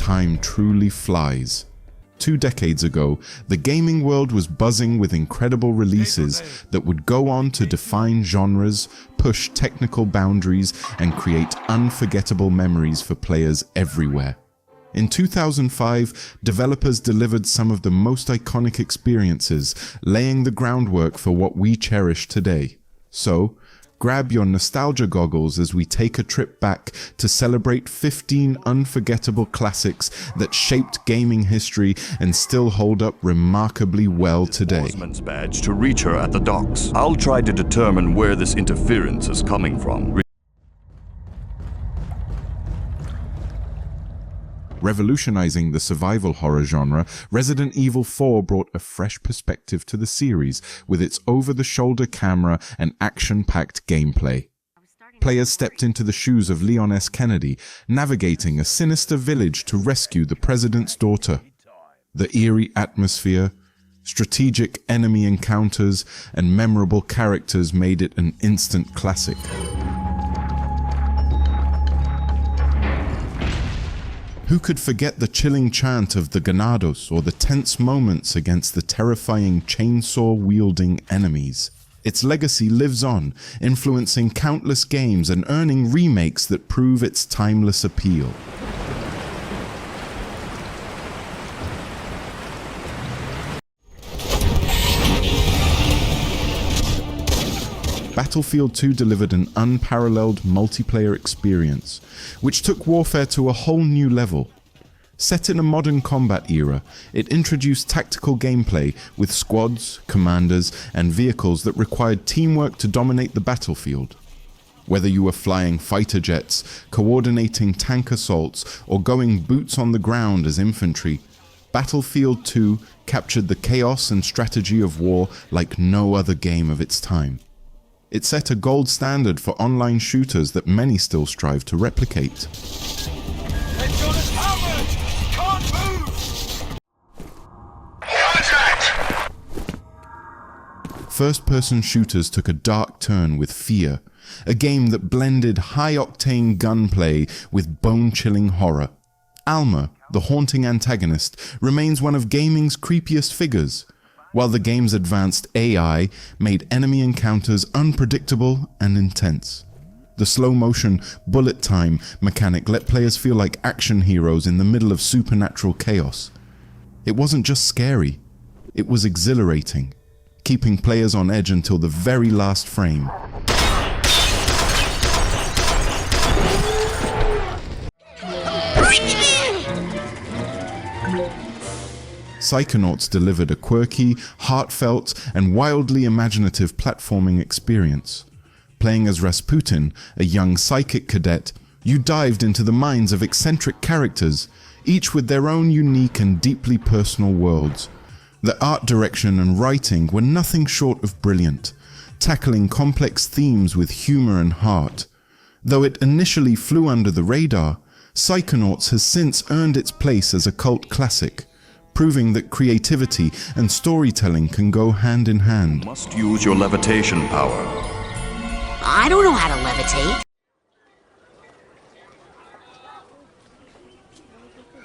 time truly flies. 2 decades ago, the gaming world was buzzing with incredible releases that would go on to define genres, push technical boundaries, and create unforgettable memories for players everywhere. In 2005, developers delivered some of the most iconic experiences, laying the groundwork for what we cherish today. So, grab your nostalgia goggles as we take a trip back to celebrate 15 unforgettable classics that shaped gaming history and still hold up remarkably well today. Horseman's badge to reach her at the docks. I'll try to determine where this interference is coming from. Revolutionizing the survival horror genre, Resident Evil 4 brought a fresh perspective to the series with its over-the-shoulder camera and action-packed gameplay. Players stepped into the shoes of Leon S. Kennedy, navigating a sinister village to rescue the president's daughter. The eerie atmosphere, strategic enemy encounters, and memorable characters made it an instant classic. Who could forget the chilling chant of the Ganados or the tense moments against the terrifying chainsaw-wielding enemies? Its legacy lives on, influencing countless games and earning remakes that prove its timeless appeal. Battlefield 2 delivered an unparalleled multiplayer experience, which took warfare to a whole new level. Set in a modern combat era, it introduced tactical gameplay with squads, commanders, and vehicles that required teamwork to dominate the battlefield. Whether you were flying fighter jets, coordinating tank assaults, or going boots on the ground as infantry, Battlefield 2 captured the chaos and strategy of war like no other game of its time. It set a gold standard for online shooters that many still strive to replicate. They've got us hammered! Can't move! Contact! First-person shooters took a dark turn with Fear, a game that blended high-octane gunplay with bone-chilling horror. Alma, the haunting antagonist, remains one of gaming's creepiest figures, while the game's advanced AI made enemy encounters unpredictable and intense. The slow-motion, bullet time mechanic let players feel like action heroes in the middle of supernatural chaos. It wasn't just scary, it was exhilarating, keeping players on edge until the very last frame. Psychonauts delivered a quirky, heartfelt, and wildly imaginative platforming experience. Playing as Rasputin, a young psychic cadet, you dived into the minds of eccentric characters, each with their own unique and deeply personal worlds. The art direction and writing were nothing short of brilliant, tackling complex themes with humor and heart. Though it initially flew under the radar, Psychonauts has since earned its place as a cult classic, proving that creativity and storytelling can go hand in hand. Must use your levitation power. I don't know how to levitate.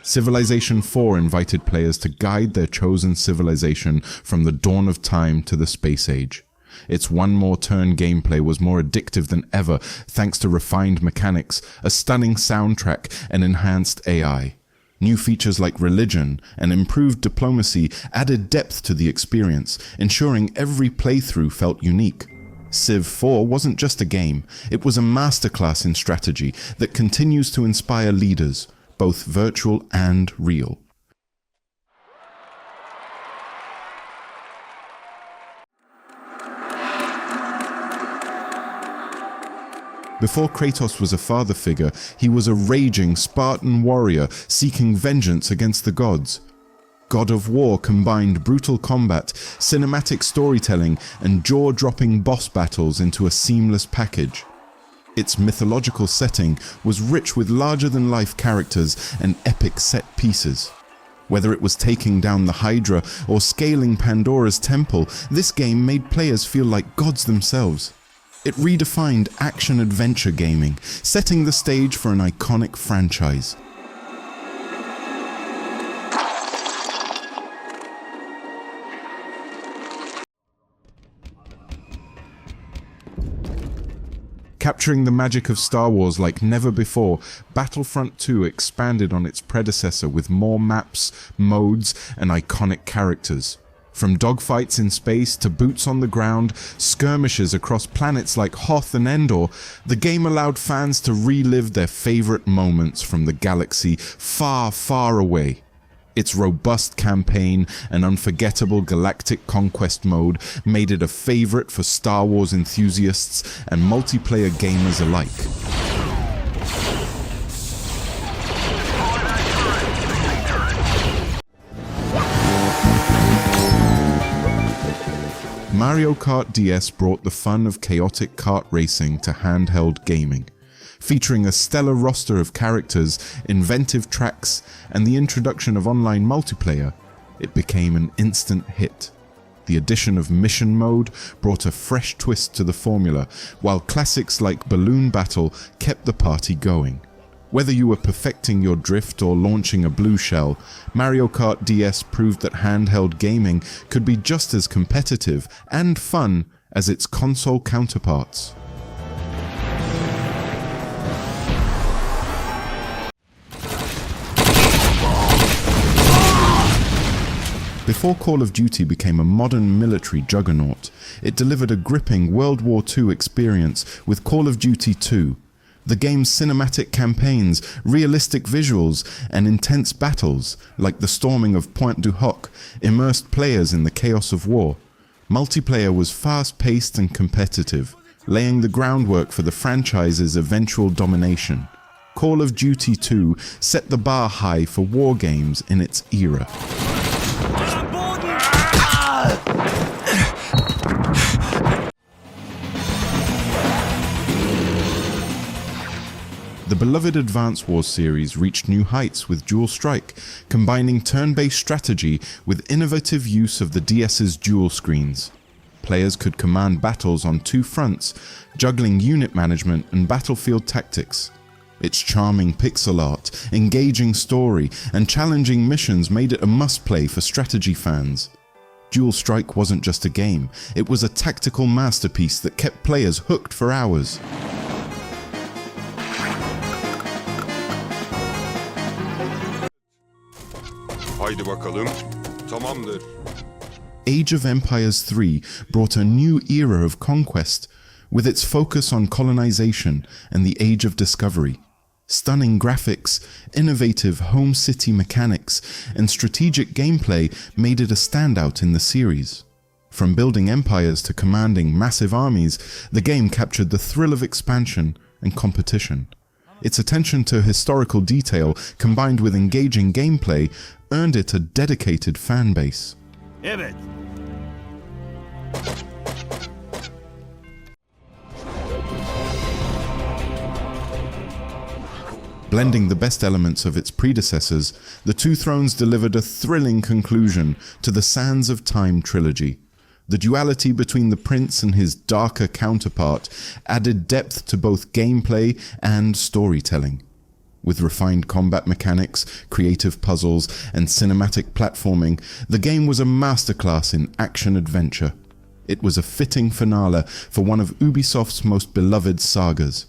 Civilization 4 invited players to guide their chosen civilization from the dawn of time to the space age. Its one more turn gameplay was more addictive than ever thanks to refined mechanics, a stunning soundtrack, and enhanced AI. New features like religion and improved diplomacy added depth to the experience, ensuring every playthrough felt unique. Civ 4 wasn't just a game, it was a masterclass in strategy that continues to inspire leaders, both virtual and real. Before Kratos was a father figure, he was a raging Spartan warrior seeking vengeance against the gods. God of War combined brutal combat, cinematic storytelling, and jaw-dropping boss battles into a seamless package. Its mythological setting was rich with larger-than-life characters and epic set pieces. Whether it was taking down the Hydra or scaling Pandora's temple, this game made players feel like gods themselves. It redefined action-adventure gaming, setting the stage for an iconic franchise. Capturing the magic of Star Wars like never before, Battlefront 2 expanded on its predecessor with more maps, modes, and iconic characters. From dogfights in space to boots on the ground, skirmishes across planets like Hoth and Endor, the game allowed fans to relive their favorite moments from the galaxy far, far away. Its robust campaign and unforgettable galactic conquest mode made it a favorite for Star Wars enthusiasts and multiplayer gamers alike. Mario Kart DS brought the fun of chaotic kart racing to handheld gaming. Featuring a stellar roster of characters, inventive tracks, and the introduction of online multiplayer, it became an instant hit. The addition of mission mode brought a fresh twist to the formula, while classics like Balloon Battle kept the party going. Whether you were perfecting your drift or launching a blue shell, Mario Kart DS proved that handheld gaming could be just as competitive and fun as its console counterparts. Before Call of Duty became a modern military juggernaut, it delivered a gripping World War II experience with Call of Duty 2. The game's cinematic campaigns, realistic visuals, and intense battles, like the storming of Pointe du Hoc, immersed players in the chaos of war. Multiplayer was fast-paced and competitive, laying the groundwork for the franchise's eventual domination. Call of Duty 2 set the bar high for war games in its era. The beloved Advance Wars series reached new heights with Dual Strike, combining turn-based strategy with innovative use of the DS's dual screens. Players could command battles on two fronts, juggling unit management and battlefield tactics. Its charming pixel art, engaging story, and challenging missions made it a must-play for strategy fans. Dual Strike wasn't just a game, it was a tactical masterpiece that kept players hooked for hours. Haydi bakalım. Tamamdır. Age of Empires 3 brought a new era of conquest, with its focus on colonization and the Age of Discovery. Stunning graphics, innovative home city mechanics, and strategic gameplay made it a standout in the series. From building empires to commanding massive armies, the game captured the thrill of expansion and competition. Its attention to historical detail, combined with engaging gameplay, earned it a dedicated fan base. Evet. Blending the best elements of its predecessors, The Two Thrones delivered a thrilling conclusion to the Sands of Time trilogy. The duality between the prince and his darker counterpart added depth to both gameplay and storytelling. With refined combat mechanics, creative puzzles, and cinematic platforming, the game was a masterclass in action-adventure. It was a fitting finale for one of Ubisoft's most beloved sagas.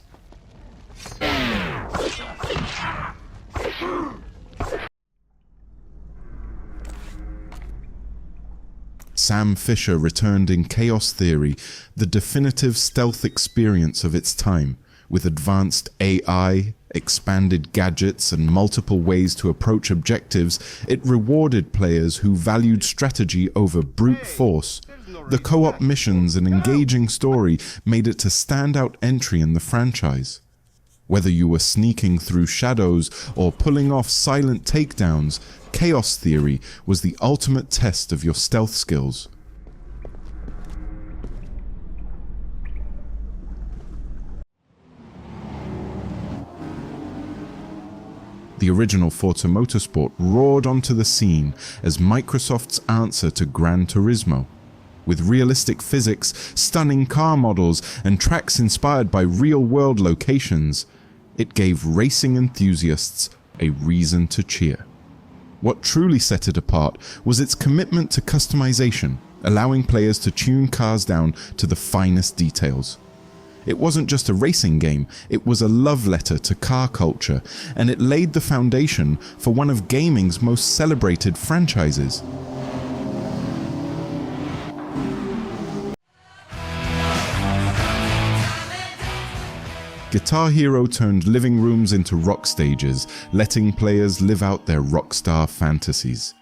Sam Fisher returned in Chaos Theory, the definitive stealth experience of its time, with advanced AI, expanded gadgets, and multiple ways to approach objectives. It rewarded players who valued strategy over brute force. The co-op missions and engaging story made it a standout entry in the franchise. Whether you were sneaking through shadows or pulling off silent takedowns, Chaos Theory was the ultimate test of your stealth skills. The original Forza Motorsport roared onto the scene as Microsoft's answer to Gran Turismo. With realistic physics, stunning car models, and tracks inspired by real-world locations, it gave racing enthusiasts a reason to cheer. What truly set it apart was its commitment to customization, allowing players to tune cars down to the finest details. It wasn't just a racing game, it was a love letter to car culture, and it laid the foundation for one of gaming's most celebrated franchises. Guitar Hero turned living rooms into rock stages, letting players live out their rockstar fantasies.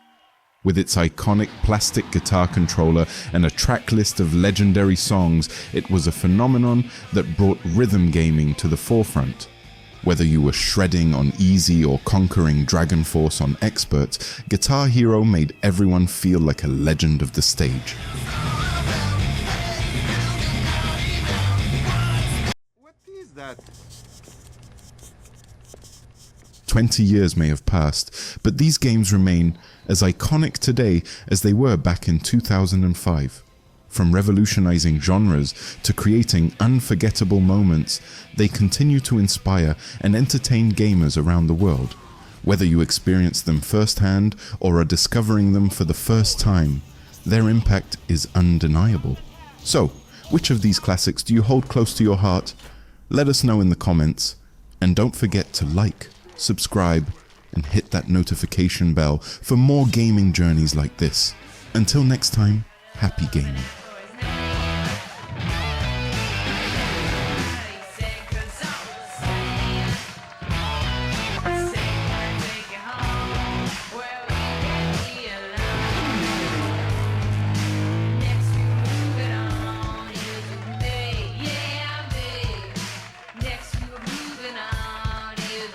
With its iconic plastic guitar controller and a track list of legendary songs, it was a phenomenon that brought rhythm gaming to the forefront. Whether you were shredding on easy or conquering Dragon Force on expert, Guitar Hero made everyone feel like a legend of the stage. What is that? 20 years may have passed, but these games remain as iconic today as they were back in 2005. From revolutionizing genres to creating unforgettable moments, they continue to inspire and entertain gamers around the world. Whether you experience them firsthand or are discovering them for the first time, their impact is undeniable. So, which of these classics do you hold close to your heart? Let us know in the comments, and don't forget to like, subscribe, and hit that notification bell for more gaming journeys like this. Until next time, happy gaming.